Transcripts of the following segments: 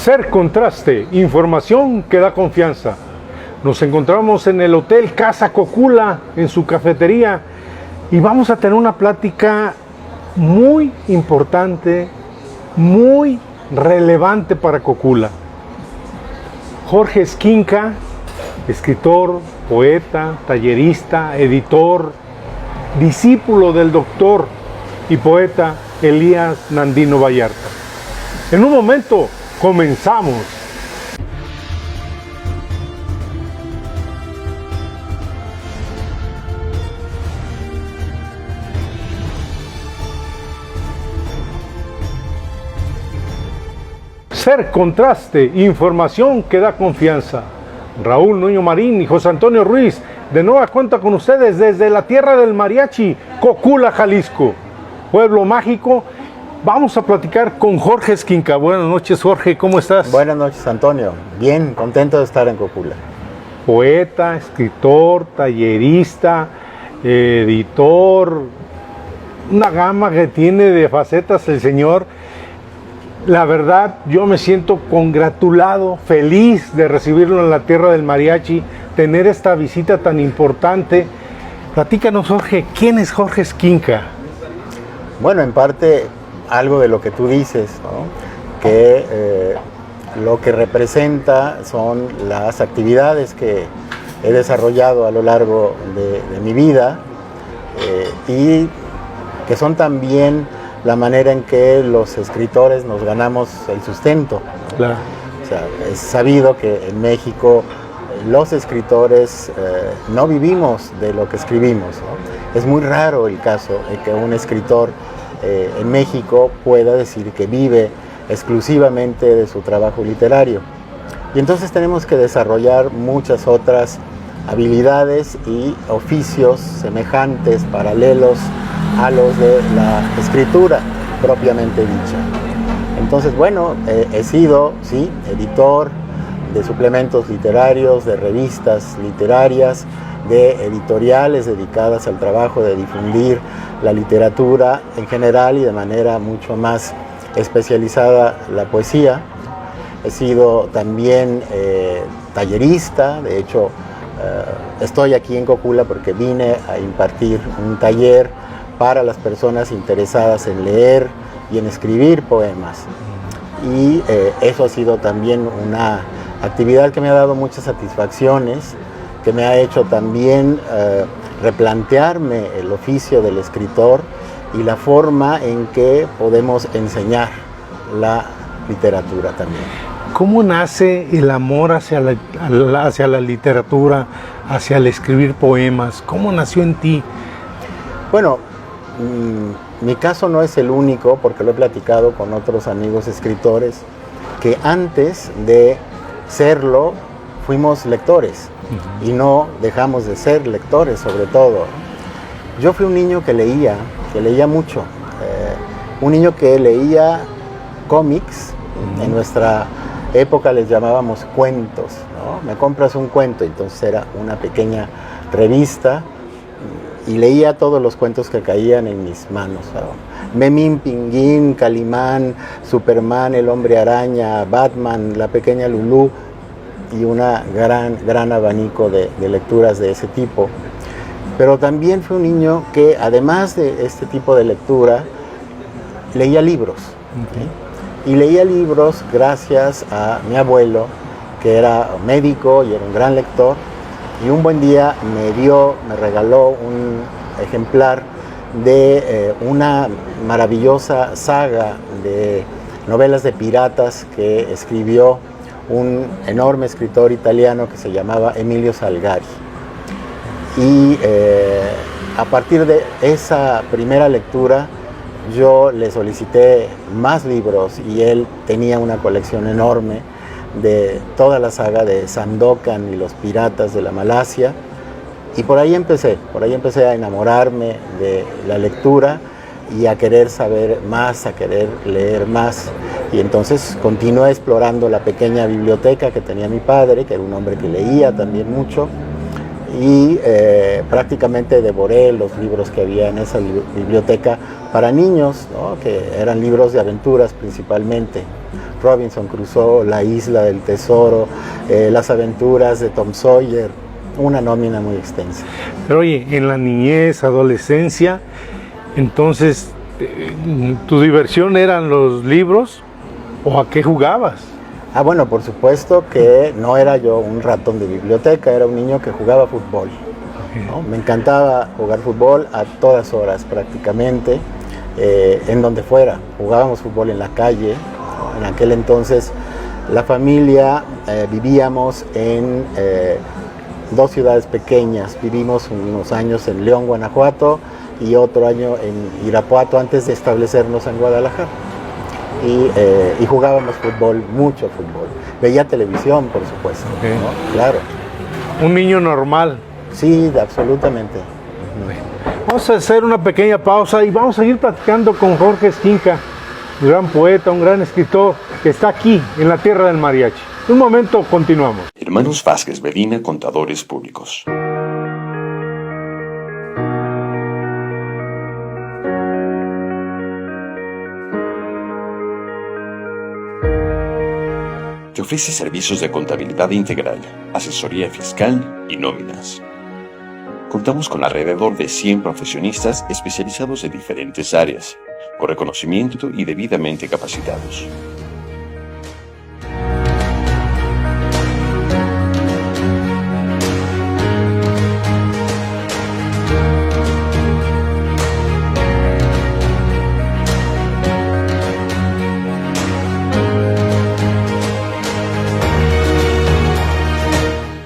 Ser Contraste, información que da confianza. Nos encontramos en el Hotel Casa Cocula, en su cafetería, y vamos a tener una plática muy importante, muy relevante para Cocula. Jorge Esquinca, escritor, poeta, tallerista, editor, discípulo del doctor y poeta Elías Nandino Vallarta. En un momento, comenzamos. Ser Contraste, información que da confianza. Raúl Nuño Marín y José Antonio Ruiz, de nueva cuenta con ustedes desde la tierra del mariachi, Cocula, Jalisco, pueblo mágico. Vamos a platicar con Jorge Esquinca. Buenas noches, Jorge, ¿cómo estás? Buenas noches, Antonio. Bien, contento de estar en Cocula. Poeta, escritor, tallerista, editor, una gama que tiene de facetas el señor. La verdad, yo me siento congratulado, feliz de recibirlo en la tierra del mariachi, tener esta visita tan importante. Platícanos, Jorge, ¿quién es Jorge Esquinca? Bueno, en parte algo de lo que tú dices, ¿no? Que lo que representa son las actividades que he desarrollado a lo largo de mi vida y que son también la manera en que los escritores nos ganamos el sustento, ¿no? Claro. O sea, es sabido que en México los escritores no vivimos de lo que escribimos, ¿no? Es muy raro el caso de que un escritor en México pueda decir que vive exclusivamente de su trabajo literario. Y entonces tenemos que desarrollar muchas otras habilidades y oficios semejantes, paralelos a los de la escritura propiamente dicha. Entonces, bueno, he sido, sí, editor de suplementos literarios, de revistas literarias, de editoriales dedicadas al trabajo de difundir la literatura en general y de manera mucho más especializada la poesía. He sido también tallerista, de hecho estoy aquí en Cocula porque vine a impartir un taller para las personas interesadas en leer y en escribir poemas. Y eso ha sido también una actividad que me ha dado muchas satisfacciones, que me ha hecho también replantearme el oficio del escritor y la forma en que podemos enseñar la literatura también. ¿Cómo nace el amor hacia la literatura, hacia el escribir poemas? ¿Cómo nació en ti? Bueno, mi caso no es el único, porque lo he platicado con otros amigos escritores, que antes de serlo fuimos lectores y no dejamos de ser lectores, sobre todo. Yo fui un niño que leía mucho, un niño que leía cómics. En nuestra época les llamábamos cuentos, ¿no? Me compras un cuento, entonces era una pequeña revista y leía todos los cuentos que caían en mis manos, ¿no? Memín, Pinguín, Calimán, Superman, el Hombre Araña, Batman, la Pequeña Lulú y una gran abanico de lecturas de ese tipo. Pero también fui un niño que, además de este tipo de lectura, leía libros. ¿Sí? Y leía libros gracias a mi abuelo, que era médico y era un gran lector, y un buen día me regaló un ejemplar de una maravillosa saga de novelas de piratas que escribió un enorme escritor italiano que se llamaba Emilio Salgari. Y a partir de esa primera lectura yo le solicité más libros y él tenía una colección enorme de toda la saga de Sandokan y los piratas de la Malasia, y por ahí empecé a enamorarme de la lectura y a querer saber más, a querer leer más, y entonces continué explorando la pequeña biblioteca que tenía mi padre, que era un hombre que leía también mucho, y prácticamente devoré los libros que había en esa biblioteca para niños, ¿no? Que eran libros de aventuras principalmente, Robinson Crusoe, La Isla del Tesoro, Las Aventuras de Tom Sawyer, una nómina muy extensa. Pero oye, en la niñez, adolescencia, entonces, ¿tu diversión eran los libros o a qué jugabas? Bueno, por supuesto que no era yo un ratón de biblioteca, era un niño que jugaba fútbol, ¿no? Me encantaba jugar fútbol a todas horas prácticamente, en donde fuera. Jugábamos fútbol en la calle, ¿no? En aquel entonces la familia vivíamos en dos ciudades pequeñas. Vivimos unos años en León, Guanajuato, y otro año en Irapuato antes de establecernos en Guadalajara. Y jugábamos fútbol, mucho fútbol. Veía televisión, por supuesto, ¿no? Claro. Un niño normal. Sí, absolutamente. Vamos a hacer una pequeña pausa y vamos a seguir platicando con Jorge Esquinca, un gran poeta, un gran escritor que está aquí en la tierra del mariachi. En un momento continuamos. Hermanos Vázquez Medina, contadores públicos. Te ofrece servicios de contabilidad integral, asesoría fiscal y nóminas. Contamos con alrededor de 100 profesionistas especializados en diferentes áreas, con reconocimiento y debidamente capacitados.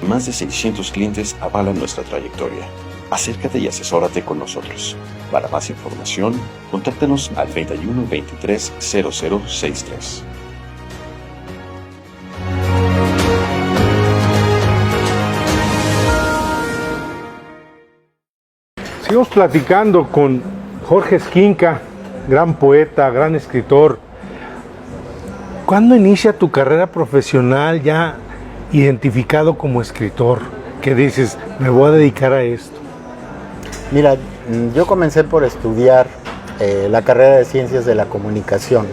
Más de 600 clientes avalan nuestra trayectoria. Acércate y asesórate con nosotros. Para más información, contáctanos al 31 23 0063. Seguimos platicando con Jorge Esquinca, gran poeta, gran escritor. ¿Cuándo inicia tu carrera profesional ya identificado como escritor? ¿Qué dices? Me voy a dedicar a esto. Mira, yo comencé por estudiar la carrera de Ciencias de la Comunicación.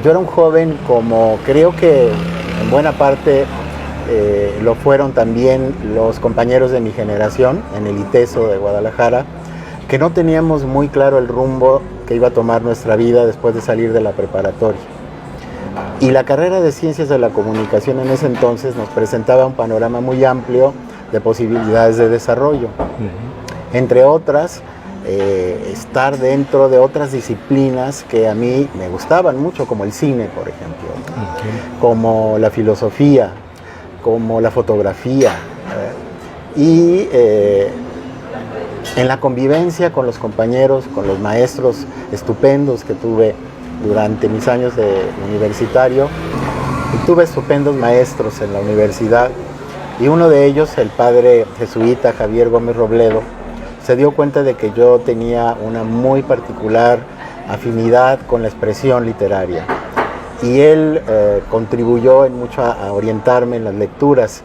Yo era un joven, como creo que en buena parte lo fueron también los compañeros de mi generación en el ITESO de Guadalajara, que no teníamos muy claro el rumbo que iba a tomar nuestra vida después de salir de la preparatoria. Y la carrera de Ciencias de la Comunicación en ese entonces nos presentaba un panorama muy amplio de posibilidades de desarrollo. Entre otras, estar dentro de otras disciplinas que a mí me gustaban mucho, como el cine, por ejemplo, como la filosofía, como la fotografía, y en la convivencia con los compañeros, con los maestros estupendos que tuve durante mis años de universitario. Y tuve estupendos maestros en la universidad, y uno de ellos, el padre jesuita Javier Gómez Robledo, se dio cuenta de que yo tenía una muy particular afinidad con la expresión literaria, y él contribuyó en mucho a orientarme en las lecturas,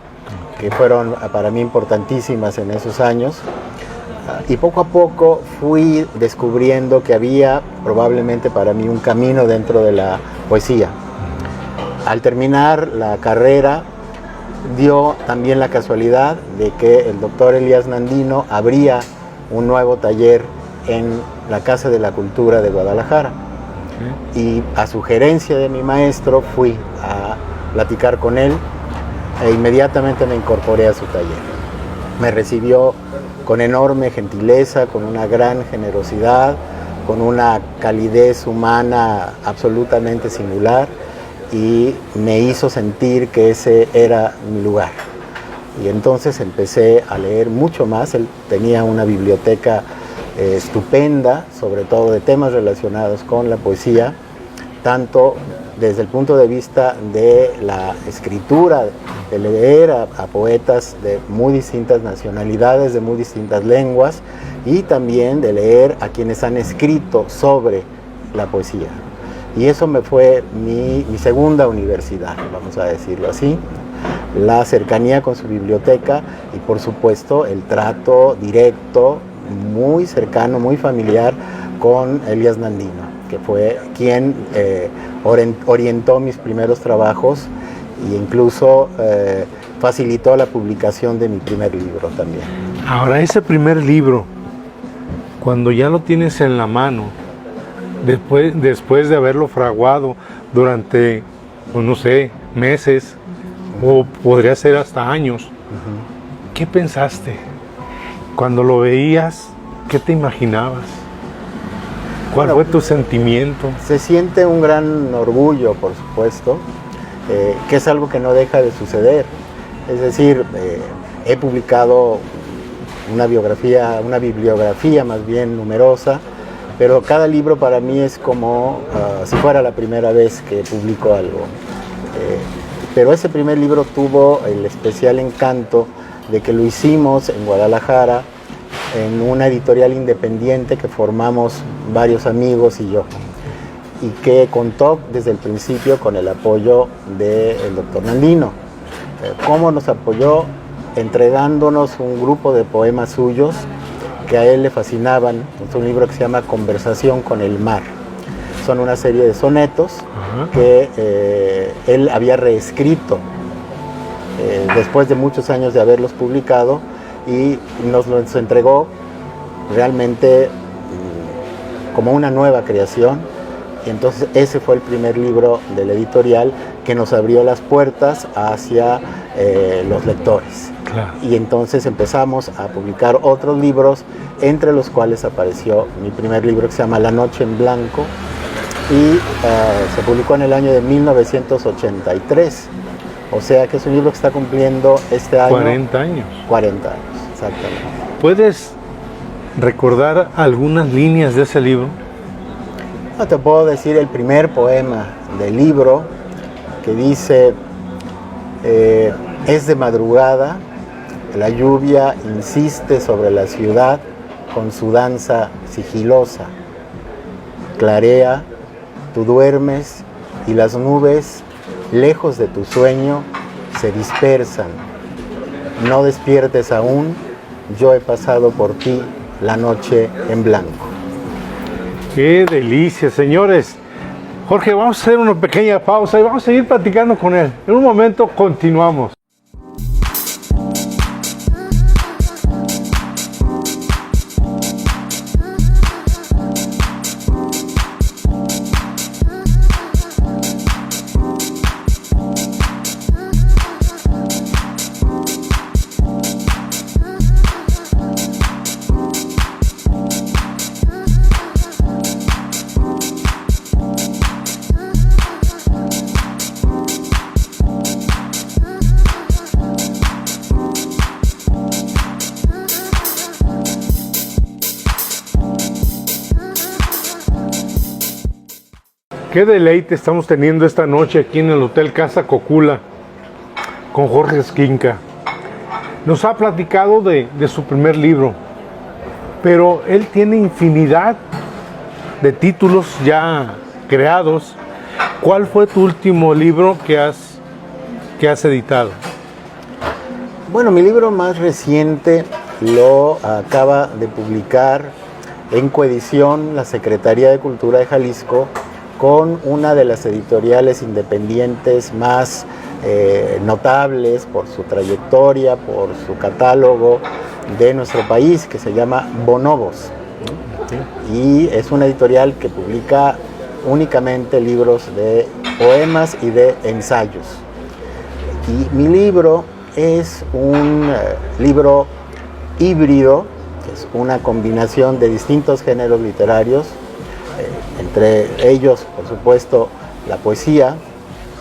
que fueron para mí importantísimas en esos años. Y poco a poco fui descubriendo que había probablemente para mí un camino dentro de la poesía. Al terminar la carrera, dio también la casualidad de que el doctor Elías Nandino abría un nuevo taller en la Casa de la Cultura de Guadalajara. Y a sugerencia de mi maestro fui a platicar con él e inmediatamente me incorporé a su taller. Me recibió con enorme gentileza, con una gran generosidad, con una calidez humana absolutamente singular, y me hizo sentir que ese era mi lugar. Y entonces empecé a leer mucho más. Él tenía una biblioteca estupenda, sobre todo de temas relacionados con la poesía, tanto desde el punto de vista de la escritura, de leer a poetas de muy distintas nacionalidades, de muy distintas lenguas, y también de leer a quienes han escrito sobre la poesía. Y eso me fue mi segunda universidad, vamos a decirlo así, la cercanía con su biblioteca y por supuesto el trato directo, muy cercano, muy familiar con Elías Nandino, que fue quien orientó mis primeros trabajos e incluso facilitó la publicación de mi primer libro también. Ahora, ese primer libro, cuando ya lo tienes en la mano, después de haberlo fraguado durante, pues no sé, meses, o podría ser hasta años, ¿qué pensaste? Cuando lo veías, ¿qué te imaginabas? ¿Cuál fue tu sentimiento? Se siente un gran orgullo, por supuesto, que es algo que no deja de suceder. Es decir, he publicado una bibliografía más bien numerosa, pero cada libro para mí es como si fuera la primera vez que publico algo. Pero ese primer libro tuvo el especial encanto de que lo hicimos en Guadalajara, en una editorial independiente que formamos varios amigos y yo, y que contó desde el principio con el apoyo del doctor Nandino. ¿Cómo nos apoyó? Entregándonos un grupo de poemas suyos que a él le fascinaban. Es un libro que se llama Conversación con el mar. Son una serie de sonetos que él había reescrito después de muchos años de haberlos publicado, y nos los entregó realmente como una nueva creación. Y entonces ese fue el primer libro de la editorial que nos abrió las puertas hacia los lectores. Claro. Y entonces empezamos a publicar otros libros, entre los cuales apareció mi primer libro que se llama La noche en blanco, y se publicó en el año de 1983. O sea que es un libro que está cumpliendo este año 40 años. 40 años, exactamente. ¿Puedes recordar algunas líneas de ese libro? No te puedo decir el primer poema del libro, que dice: es de madrugada, la lluvia insiste sobre la ciudad con su danza sigilosa. Clarea, tú duermes y las nubes, lejos de tu sueño, se dispersan. No despiertes aún, yo he pasado por ti la noche en blanco. ¡Qué delicia, señores! Jorge, vamos a hacer una pequeña pausa y vamos a seguir platicando con él. En un momento continuamos. Qué deleite estamos teniendo esta noche aquí en el Hotel Casa Cocula con Jorge Esquinca. Nos ha platicado de su primer libro, pero él tiene infinidad de títulos ya creados. ¿Cuál fue tu último libro que has editado? Bueno, mi libro más reciente lo acaba de publicar en coedición la Secretaría de Cultura de Jalisco, con una de las editoriales independientes más notables por su trayectoria, por su catálogo de nuestro país, que se llama Bonobos. Y es una editorial que publica únicamente libros de poemas y de ensayos. Y mi libro es un libro híbrido, que es una combinación de distintos géneros literarios, entre ellos, por supuesto, la poesía,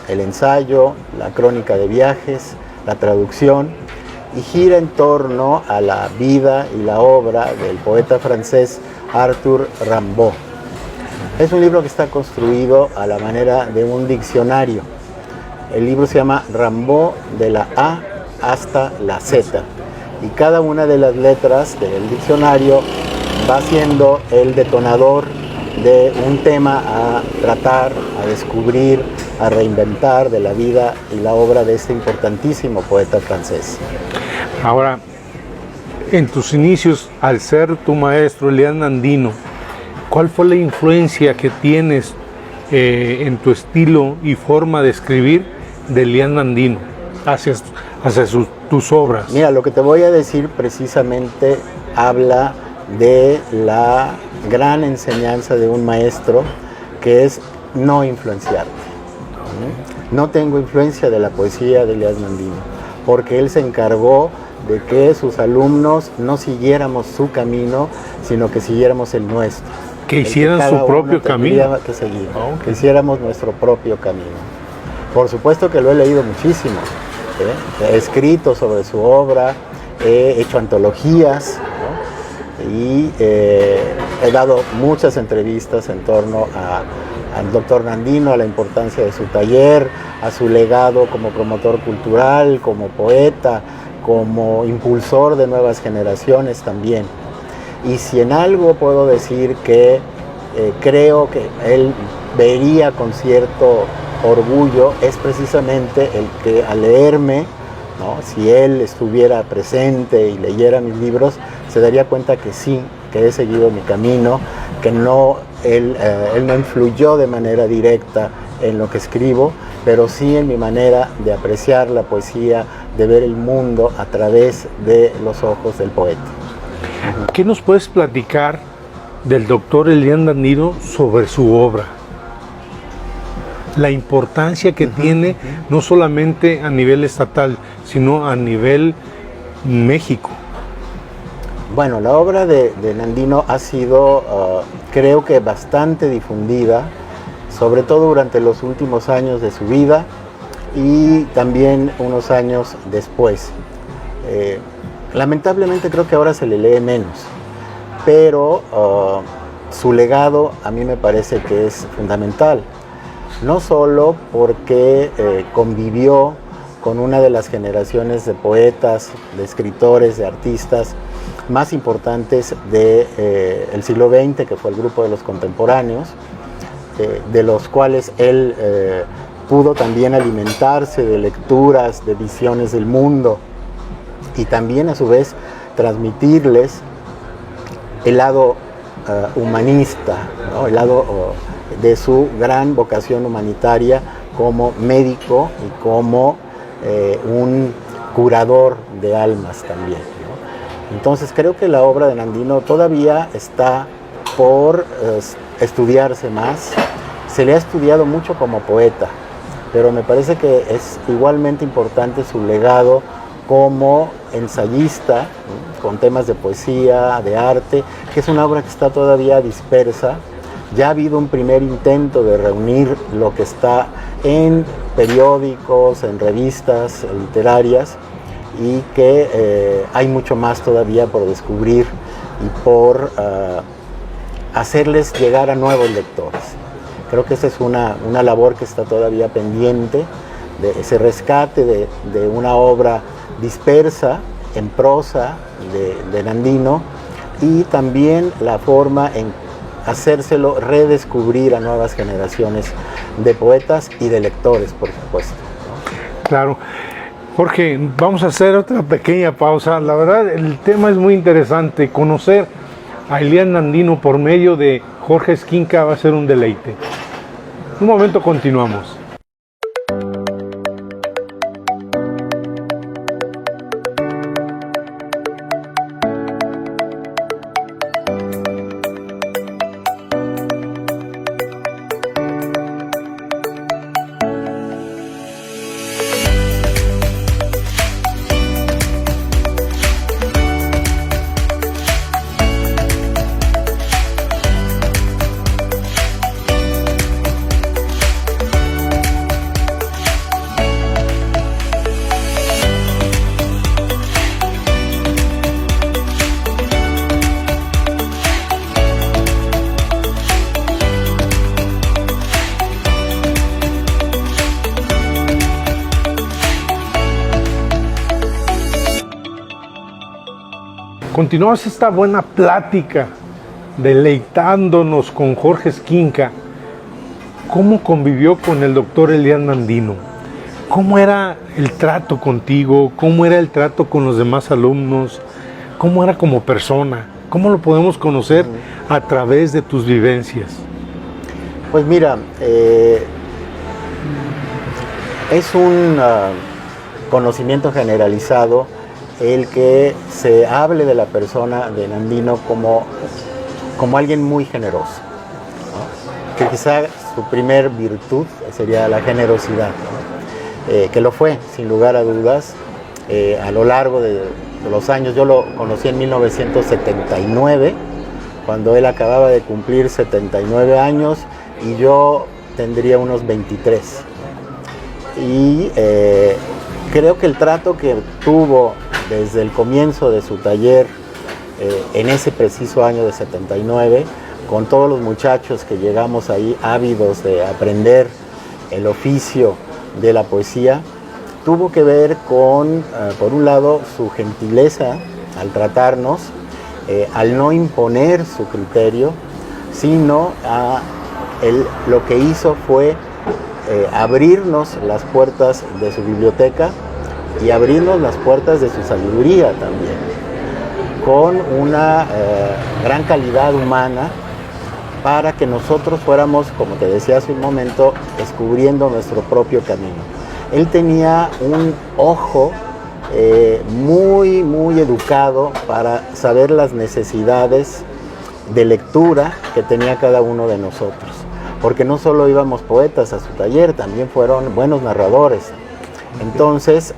el ensayo, la crónica de viajes, la traducción, y gira en torno a la vida y la obra del poeta francés Arthur Rimbaud. Es un libro que está construido a la manera de un diccionario. El libro se llama Rimbaud de la A hasta la Z, y cada una de las letras del diccionario va siendo el detonador de un tema a tratar, a descubrir, a reinventar de la vida y la obra de este importantísimo poeta francés. Ahora, en tus inicios, al ser tu maestro Elian Nandino, ¿Cuál fue la influencia que tienes en tu estilo y forma de escribir de Elian Nandino hacia tus obras? Mira, lo que te voy a decir precisamente habla de la gran enseñanza de un maestro, que es no influenciarte. No tengo influencia de la poesía de Elian Nandino, porque él se encargó de que sus alumnos no siguiéramos su camino, sino que siguiéramos el nuestro. Que hicieran su propio camino. Que seguir, que hiciéramos nuestro propio camino. Por supuesto que lo he leído muchísimo. He escrito sobre su obra, he hecho antologías, ¿no? Y he dado muchas entrevistas en torno al doctor Nandino, a la importancia de su taller, a su legado como promotor cultural, como poeta, como impulsor de nuevas generaciones también. Y si en algo puedo decir que creo que él vería con cierto orgullo, es precisamente el que al leerme, ¿no? Si él estuviera presente y leyera mis libros, se daría cuenta que sí, que he seguido mi camino, que no, él no influyó de manera directa en lo que escribo, pero sí en mi manera de apreciar la poesía, de ver el mundo a través de los ojos del poeta. ¿Qué nos puedes platicar del doctor Elian Nandino sobre su obra? La importancia que tiene no solamente a nivel estatal, sino a nivel México. Bueno, la obra de Nandino ha sido, creo que bastante difundida, sobre todo durante los últimos años de su vida y también unos años después. Lamentablemente creo que ahora se le lee menos, pero su legado a mí me parece que es fundamental. No solo porque convivió con una de las generaciones de poetas, de escritores, de artistas más importantes del siglo XX, que fue el grupo de los contemporáneos, de los cuales él pudo también alimentarse de lecturas, de visiones del mundo, y también a su vez transmitirles el lado humanista, ¿no? El lado de su gran vocación humanitaria como médico y como un curador de almas también, ¿no? Entonces creo que la obra de Nandino todavía está por estudiarse más. Se le ha estudiado mucho como poeta, pero me parece que es igualmente importante su legado como ensayista, ¿no? Con temas de poesía, de arte, que es una obra que está todavía dispersa. Ya ha habido un primer intento de reunir lo que está en periódicos, en revistas literarias, y que hay mucho más todavía por descubrir y por hacerles llegar a nuevos lectores. Creo que esa es una labor que está todavía pendiente, de ese rescate de una obra dispersa en prosa de Nandino, y también la forma en hacérselo redescubrir a nuevas generaciones de poetas y de lectores, por supuesto, ¿no? Claro. Jorge, vamos a hacer otra pequeña pausa. La verdad, el tema es muy interesante. Conocer a Elian Nandino por medio de Jorge Esquinca va a ser un deleite. Un momento, continuamos. Continuamos esta buena plática, deleitándonos con Jorge Esquinca. ¿Cómo convivió con el doctor Elian Nandino? ¿Cómo era el trato contigo? ¿Cómo era el trato con los demás alumnos? ¿Cómo era como persona? ¿Cómo lo podemos conocer a través de tus vivencias? Pues mira, es un conocimiento generalizado el que se hable de la persona de Nandino como alguien muy generoso, ¿no? Que quizá su primer virtud sería la generosidad, ¿no? Que lo fue, sin lugar a dudas, a lo largo de los años. Yo lo conocí en 1979, cuando él acababa de cumplir 79 años y yo tendría unos 23. Y creo que el trato que tuvo desde el comienzo de su taller, en ese preciso año de 79, con todos los muchachos que llegamos ahí ávidos de aprender el oficio de la poesía, tuvo que ver con, por un lado, su gentileza al tratarnos, al no imponer su criterio, sino lo que hizo fue abrirnos las puertas de su biblioteca y abrirnos las puertas de su sabiduría también, con una gran calidad humana para que nosotros fuéramos, como te decía hace un momento, descubriendo nuestro propio camino. Él tenía un ojo muy, muy educado para saber las necesidades de lectura que tenía cada uno de nosotros, porque no solo íbamos poetas a su taller, también fueron buenos narradores. Entonces,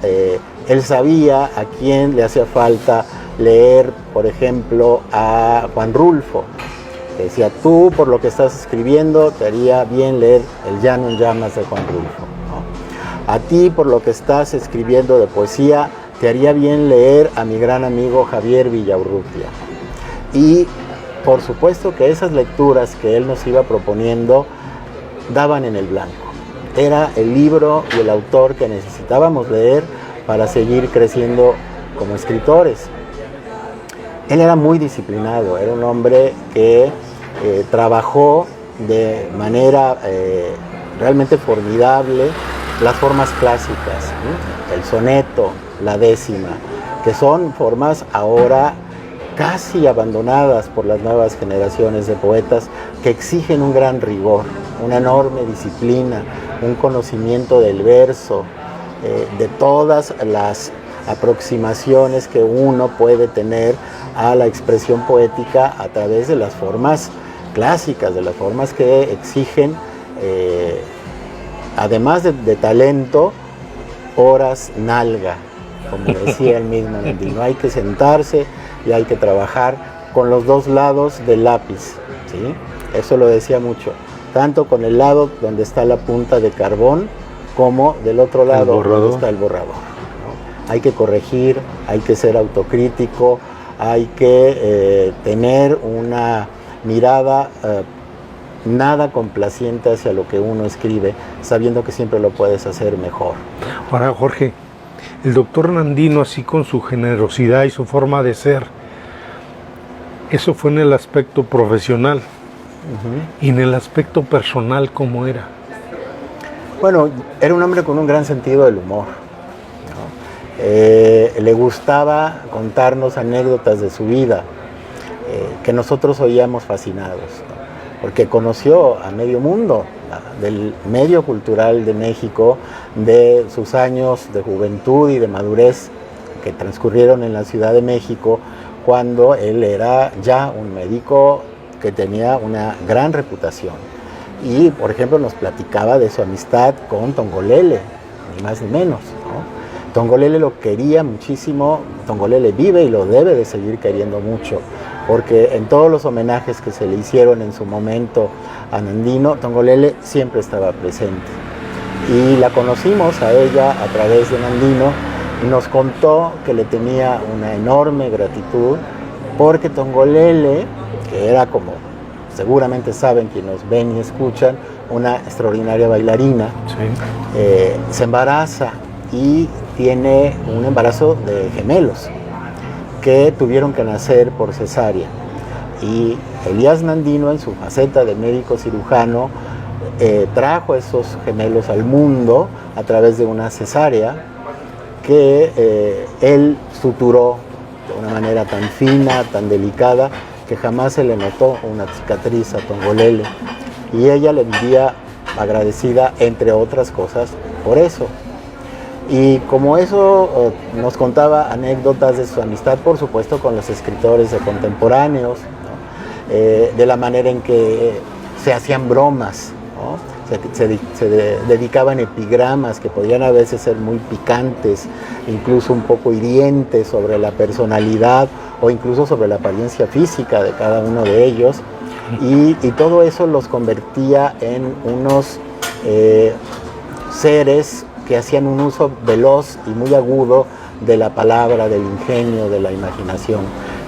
él sabía a quién le hacía falta leer, por ejemplo, a Juan Rulfo, que decía, tú por lo que estás escribiendo te haría bien leer El llano en llamas de Juan Rulfo, ¿no? A ti por lo que estás escribiendo de poesía te haría bien leer a mi gran amigo Javier Villaurrutia. Y por supuesto que esas lecturas que él nos iba proponiendo daban en el blanco. Era el libro y el autor que necesitábamos leer para seguir creciendo como escritores. Él era muy disciplinado, era un hombre que trabajó de manera realmente formidable las formas clásicas, ¿sí? El soneto, la décima, que son formas ahora casi abandonadas por las nuevas generaciones de poetas que exigen un gran rigor, una enorme disciplina, un conocimiento del verso, de todas las aproximaciones que uno puede tener a la expresión poética a través de las formas clásicas, de las formas que exigen, además de talento, horas nalga, como decía el mismo Nandino. Hay que sentarse y hay que trabajar con los dos lados del lápiz, ¿sí? Eso lo decía mucho, tanto con el lado donde está la punta de carbón, como del otro lado donde está el borrador, ¿no? Hay que corregir, hay que ser autocrítico, hay que tener una mirada nada complaciente hacia lo que uno escribe, sabiendo que siempre lo puedes hacer mejor. Ahora, Jorge, el doctor Nandino, así con su generosidad y su forma de ser, eso fue en el aspecto profesional. Y en el aspecto personal, ¿cómo era? Bueno, era un hombre con un gran sentido del humor, ¿no? Le gustaba contarnos anécdotas de su vida, que nosotros oíamos fascinados, ¿no? Porque conoció a medio mundo, del medio cultural de México, de sus años de juventud y de madurez que transcurrieron en la Ciudad de México, cuando él era ya un médico que tenía una gran reputación. Y, por ejemplo, nos platicaba de su amistad con Tongolele, ni más ni menos, ¿no? Tongolele lo quería muchísimo, Tongolele vive y lo debe de seguir queriendo mucho, porque en todos los homenajes que se le hicieron en su momento a Nandino, Tongolele siempre estaba presente. Y la conocimos a ella a través de Nandino y nos contó que le tenía una enorme gratitud, porque Tongolele, que era, como seguramente saben quienes nos ven y escuchan, una extraordinaria bailarina, sí, se embaraza y tiene un embarazo de gemelos que tuvieron que nacer por cesárea. Y Elías Nandino, en su faceta de médico cirujano, trajo esos gemelos al mundo a través de una cesárea que él suturó de una manera tan fina, tan delicada, que jamás se le notó una cicatriz a Tongolele. Y ella le vivía agradecida, entre otras cosas, por eso. Y como eso, nos contaba anécdotas de su amistad, por supuesto, con los escritores de contemporáneos, ¿no? De la manera en que se hacían bromas, ¿no? Se dedicaban epigramas que podían a veces ser muy picantes, incluso un poco hirientes sobre la personalidad o incluso sobre la apariencia física de cada uno de ellos. Y todo eso los convertía en unos seres que hacían un uso veloz y muy agudo de la palabra, del ingenio, de la imaginación.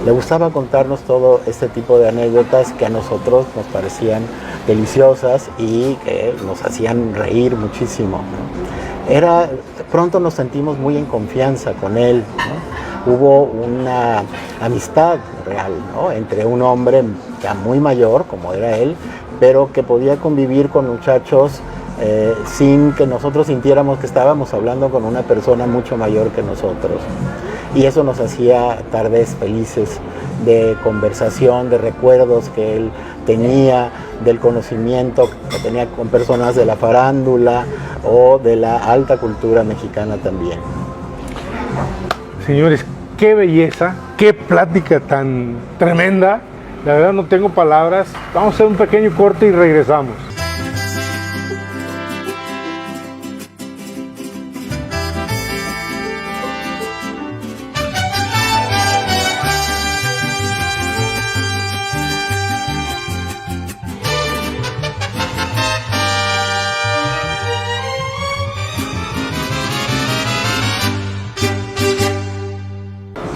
Le gustaba contarnos todo este tipo de anécdotas que a nosotros nos parecían deliciosas y que nos hacían reír muchísimo, ¿no? Pronto nos sentimos muy en confianza con él, ¿no? Hubo una amistad real, ¿no? Entre un hombre ya muy mayor, como era él, pero que podía convivir con muchachos sin que nosotros sintiéramos que estábamos hablando con una persona mucho mayor que nosotros. Y eso nos hacía tardes felices de conversación, de recuerdos que él tenía, del conocimiento que tenía con personas de la farándula o de la alta cultura mexicana también. Señores, qué belleza, qué plática tan tremenda. La verdad no tengo palabras. Vamos a hacer un pequeño corte y regresamos.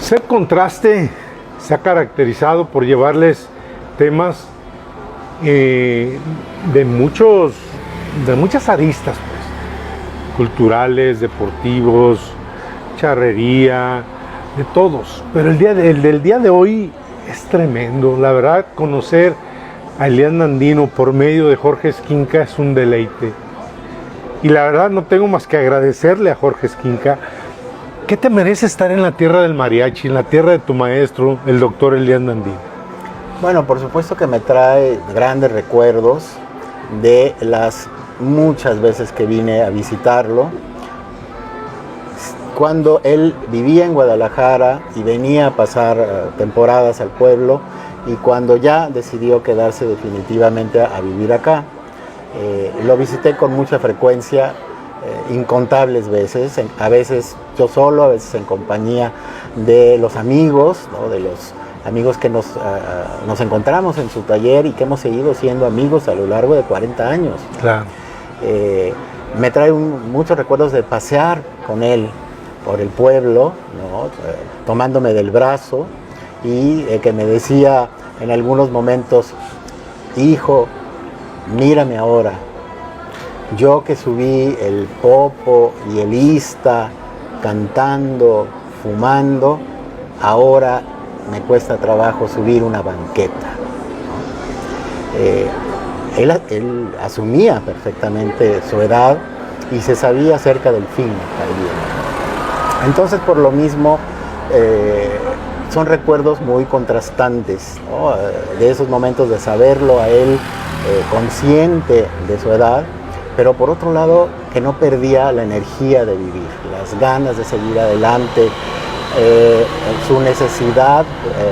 Ser Contraste se ha caracterizado por llevarles temas de muchas aristas, pues, culturales, deportivos, charrería, de todos. Pero el del día de hoy es tremendo. La verdad, conocer a Elías Nandino por medio de Jorge Esquinca es un deleite. Y la verdad no tengo más que agradecerle a Jorge Esquinca. ¿Qué te merece estar en la tierra del mariachi, en la tierra de tu maestro, el doctor Elías Nandino? Bueno, por supuesto que me trae grandes recuerdos de las muchas veces que vine a visitarlo. Cuando él vivía en Guadalajara y venía a pasar temporadas al pueblo, y cuando ya decidió quedarse definitivamente a vivir acá. Lo visité con mucha frecuencia, incontables veces, a veces yo solo, a veces en compañía de los amigos, ¿no? De los amigos que nos encontramos en su taller y que hemos seguido siendo amigos a lo largo de 40 años. Claro. Me trae muchos recuerdos de pasear con él por el pueblo, ¿no? Tomándome del brazo y que me decía en algunos momentos: hijo, mírame ahora. Yo que subí el Popo y el Ista cantando, fumando, ahora me cuesta trabajo subir una banqueta. Él asumía perfectamente su edad y se sabía acerca del fin también. Entonces, por lo mismo, son recuerdos muy contrastantes, ¿no? De esos momentos de saberlo a él consciente de su edad, pero por otro lado que no perdía la energía de vivir, las ganas de seguir adelante, su necesidad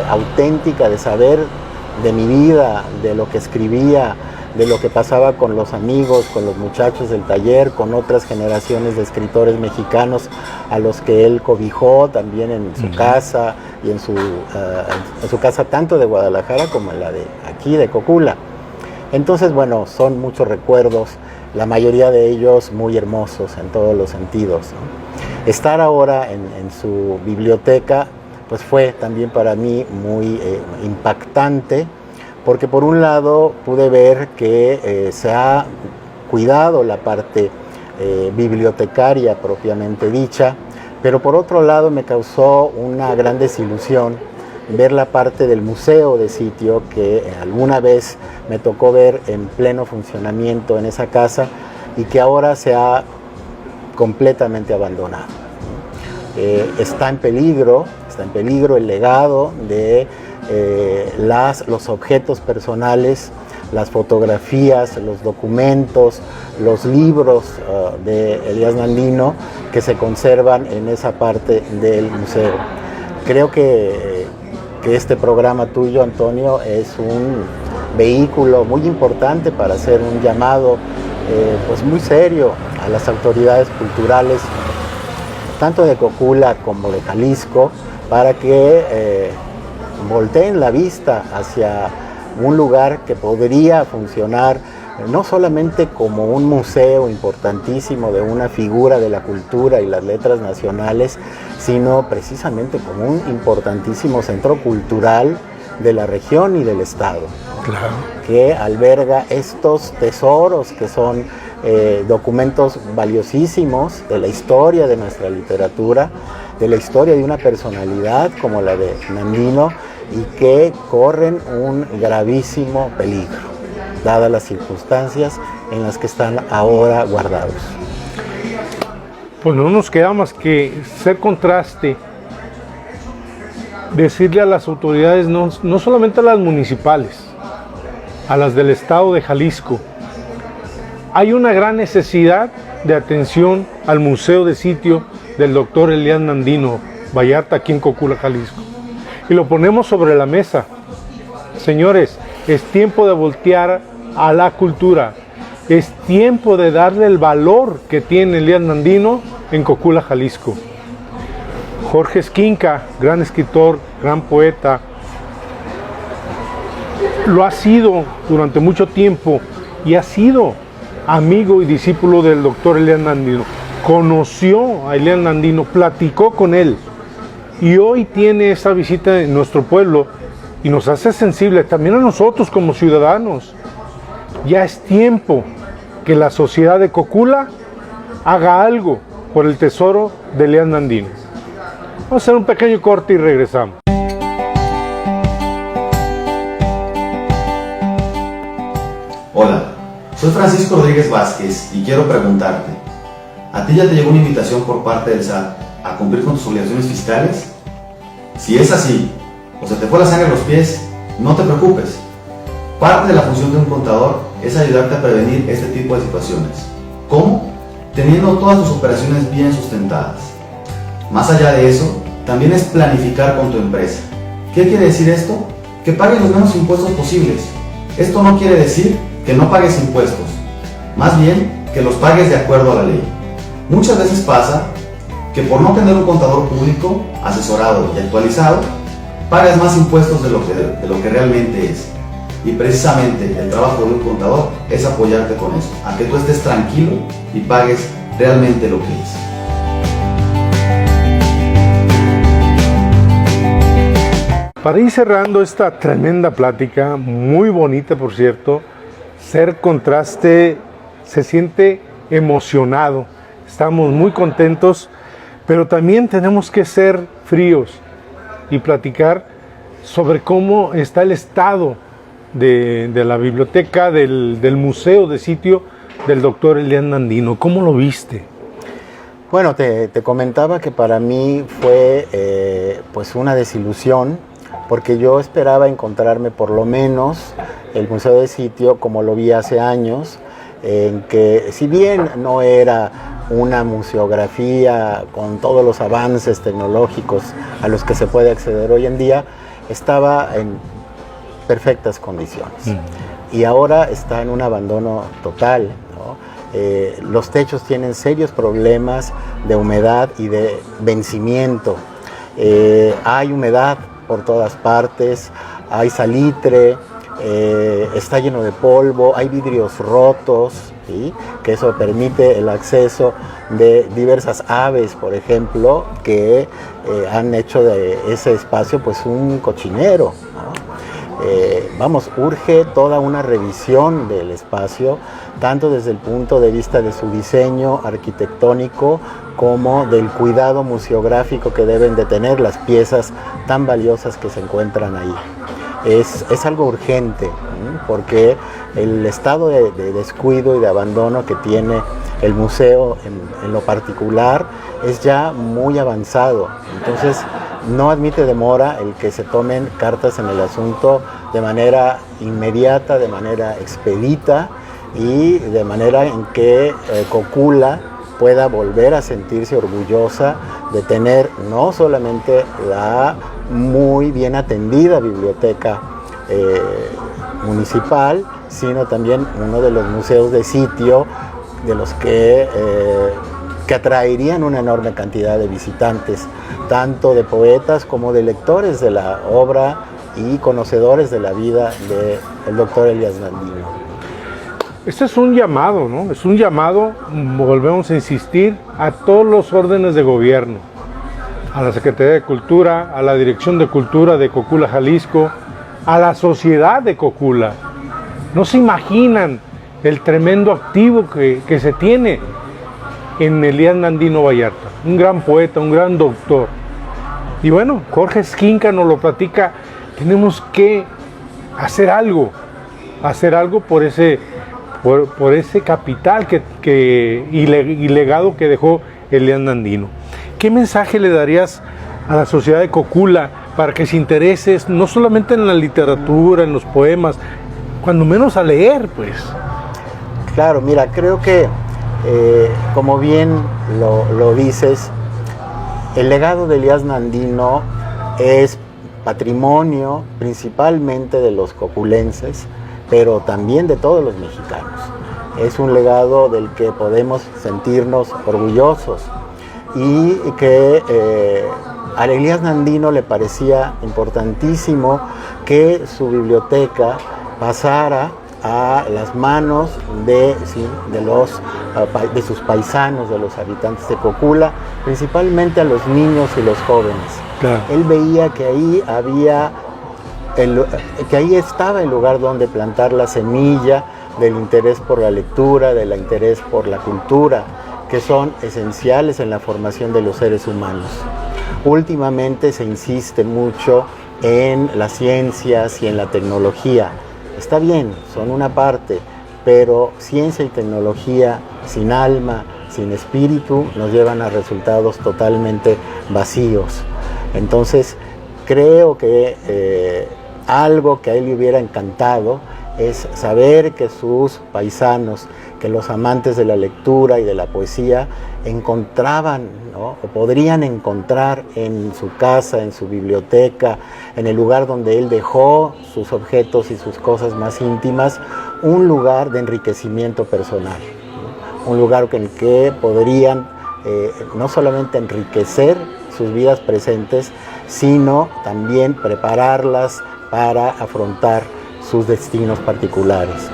auténtica de saber de mi vida, de lo que escribía, de lo que pasaba con los amigos, con los muchachos del taller, con otras generaciones de escritores mexicanos a los que él cobijó también en su casa y en su casa tanto de Guadalajara como en la de aquí de Cocula. Entonces, bueno, son muchos recuerdos, la mayoría de ellos muy hermosos en todos los sentidos, ¿no? Estar ahora en su biblioteca pues fue también para mí muy impactante, porque por un lado pude ver que se ha cuidado la parte bibliotecaria propiamente dicha, pero por otro lado me causó una gran desilusión ver la parte del museo de sitio que alguna vez me tocó ver en pleno funcionamiento en esa casa y que ahora se ha completamente abandonado. está en peligro el legado de los objetos personales, las fotografías, los documentos, los libros de Elías Nandino que se conservan en esa parte del museo. Creo que este programa tuyo, Antonio, es un vehículo muy importante para hacer un llamado pues muy serio a las autoridades culturales, tanto de Cocula como de Jalisco, para que volteen la vista hacia un lugar que podría funcionar no solamente como un museo importantísimo de una figura de la cultura y las letras nacionales, sino precisamente como un importantísimo centro cultural de la región y del estado. Claro. Que alberga estos tesoros que son documentos valiosísimos de la historia de nuestra literatura, de la historia de una personalidad como la de Nandino, y que corren un gravísimo peligro, dadas las circunstancias en las que están ahora guardados. Pues no nos queda más que ser contraste, decirle a las autoridades, no solamente a las municipales, a las del estado de Jalisco, hay una gran necesidad de atención al museo de sitio del doctor Elías Nandino Vallarta, aquí en Cocula, Jalisco. Y lo ponemos sobre la mesa. Señores, es tiempo de voltear a la cultura. Es tiempo de darle el valor que tiene Elías Nandino en Cocula, Jalisco. Jorge Esquinca, gran escritor, gran poeta, lo ha sido durante mucho tiempo y ha sido amigo y discípulo del doctor Elías Nandino. Conoció a Elías Nandino, platicó con él. Y hoy tiene esa visita en nuestro pueblo y nos hace sensibles también a nosotros como ciudadanos. Ya es tiempo que la sociedad de Cocula haga algo por el tesoro de Elías Nandino. Vamos a hacer un pequeño corte y regresamos. Hola, soy Francisco Rodríguez Vázquez y quiero preguntarte, ¿a ti ya te llegó una invitación por parte del SAT a cumplir con tus obligaciones fiscales? Si es así, o se te fue la sangre a los pies, no te preocupes. Parte de la función de un contador es ayudarte a prevenir este tipo de situaciones. ¿Cómo? Teniendo todas tus operaciones bien sustentadas. Más allá de eso, también es planificar con tu empresa. ¿Qué quiere decir esto? Que pagues los menos impuestos posibles. Esto no quiere decir que no pagues impuestos, más bien que los pagues de acuerdo a la ley. Muchas veces pasa que por no tener un contador público, asesorado y actualizado, pagas más impuestos de lo que realmente es. Y precisamente el trabajo de un contador es apoyarte con eso, a que tú estés tranquilo y pagues realmente lo que es. Para ir cerrando esta tremenda plática, muy bonita por cierto, Ser Contraste se siente emocionado, estamos muy contentos, pero también tenemos que ser fríos y platicar sobre cómo está el estado de la biblioteca, del museo de sitio del doctor Elías Nandino. ¿Cómo lo viste? Bueno, te comentaba que para mí fue pues una desilusión, porque yo esperaba encontrarme por lo menos el museo de sitio como lo vi hace años, en que si bien no era una museografía con todos los avances tecnológicos a los que se puede acceder hoy en día, estaba en perfectas condiciones. Y ahora está en un abandono total, ¿no? Los techos tienen serios problemas de humedad y de vencimiento. Hay humedad por todas partes, hay salitre, está lleno de polvo, hay vidrios rotos, ¿sí? Que eso permite el acceso de diversas aves, por ejemplo, que han hecho de ese espacio pues un cochinero, ¿no? Urge toda una revisión del espacio, tanto desde el punto de vista de su diseño arquitectónico como del cuidado museográfico que deben de tener las piezas tan valiosas que se encuentran ahí. Es algo urgente, porque el estado de descuido y de abandono que tiene el museo en lo particular es ya muy avanzado. Entonces no admite demora el que se tomen cartas en el asunto de manera inmediata, de manera expedita y de manera en que Cocula pueda volver a sentirse orgullosa de tener no solamente la muy bien atendida biblioteca municipal, sino también uno de los museos de sitio de los que atraerían una enorme cantidad de visitantes, tanto de poetas como de lectores de la obra y conocedores de la vida del doctor Elías Nandino. Este es un llamado, ¿no? Es un llamado, volvemos a insistir, a todos los órdenes de gobierno, a la Secretaría de Cultura, a la Dirección de Cultura de Cocula, Jalisco, a la sociedad de Cocula. No se imaginan el tremendo activo que se tiene en Elías Nandino Vallarta, un gran poeta, un gran doctor. Y bueno, Jorge Esquinca nos lo platica, tenemos que hacer algo por ese capital y legado que dejó Elías Nandino. ¿Qué mensaje le darías a la sociedad de Cocula para que se interese no solamente en la literatura, en los poemas, cuando menos a leer, pues? Claro, mira, creo que como bien lo dices, el legado de Elías Nandino es patrimonio principalmente de los coculenses, pero también de todos los mexicanos. Es un legado del que podemos sentirnos orgullosos y que a Elías Nandino le parecía importantísimo que su biblioteca pasara a las manos de sus paisanos, de los habitantes de Cocula, principalmente a los niños y los jóvenes. Claro. Él veía que ahí estaba el lugar donde plantar la semilla del interés por la lectura, del interés por la cultura, que son esenciales en la formación de los seres humanos. Últimamente se insiste mucho en las ciencias y en la tecnología. Está bien, son una parte, pero ciencia y tecnología sin alma, sin espíritu, nos llevan a resultados totalmente vacíos. Entonces, creo que algo que a él le hubiera encantado es saber que sus paisanos, que los amantes de la lectura y de la poesía encontraban, ¿no?, o podrían encontrar en su casa, en su biblioteca, en el lugar donde él dejó sus objetos y sus cosas más íntimas, un lugar de enriquecimiento personal, ¿no? Un lugar en el que podrían no solamente enriquecer sus vidas presentes, sino también prepararlas para afrontar sus destinos particulares.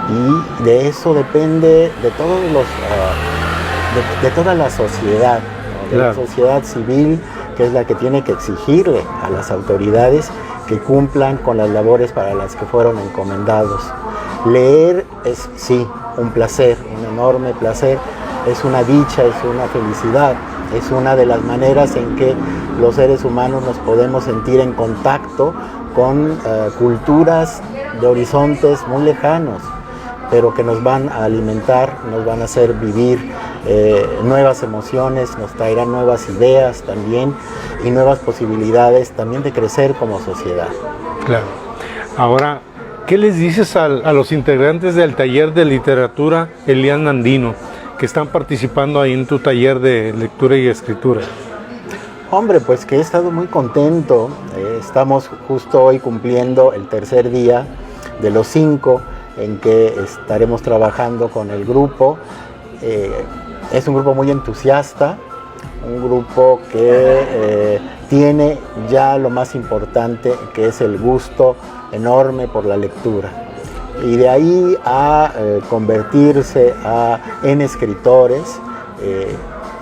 Y de eso depende de todos de toda la sociedad, ¿no? De claro. La sociedad civil, que es la que tiene que exigirle a las autoridades que cumplan con las labores para las que fueron encomendados. Leer es, sí, un placer, un enorme placer, es una dicha, es una felicidad, es una de las maneras en que los seres humanos nos podemos sentir en contacto con culturas de horizontes muy lejanos, pero que nos van a alimentar, nos van a hacer vivir nuevas emociones, nos traerán nuevas ideas también y nuevas posibilidades también de crecer como sociedad. Claro. Ahora, ¿qué les dices a los integrantes del taller de literatura Elías Nandino que están participando ahí en tu taller de lectura y escritura? Hombre, pues que he estado muy contento. Estamos justo hoy cumpliendo el tercer día de los 5 en que estaremos trabajando con el grupo. Es un grupo muy entusiasta, un grupo que tiene ya lo más importante, que es el gusto enorme por la lectura. Y de ahí a convertirse en escritores,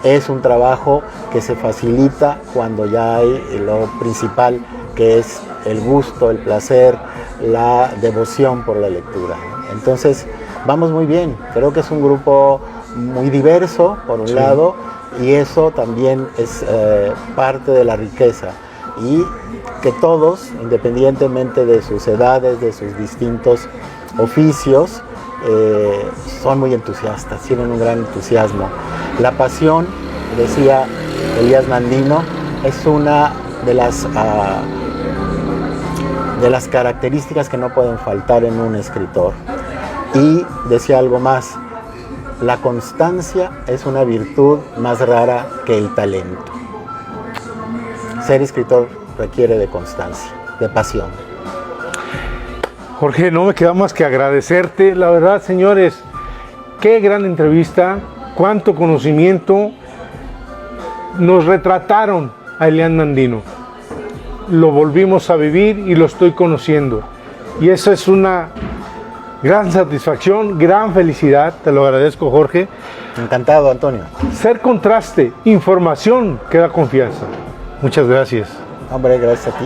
es un trabajo que se facilita cuando ya hay lo principal, que es el gusto, el placer, la devoción por la lectura. Entonces, vamos muy bien. Creo que es un grupo muy diverso, por un lado, y eso también es parte de la riqueza. Y que todos, independientemente de sus edades, de sus distintos oficios, son muy entusiastas, tienen un gran entusiasmo. La pasión decía Elías Nandino, es una de las características que no pueden faltar en un escritor. Y decía algo más, la constancia es una virtud más rara que el talento. Ser escritor requiere de constancia, de pasión. Jorge, no me queda más que agradecerte. La verdad, señores, qué gran entrevista, cuánto conocimiento. Nos retrataron a Elías Nandino. Lo volvimos a vivir y lo estoy conociendo. Y eso es una gran satisfacción, gran felicidad. Te lo agradezco, Jorge. Encantado, Antonio. Ser contraste, información que da confianza. Muchas gracias. Hombre, gracias a ti.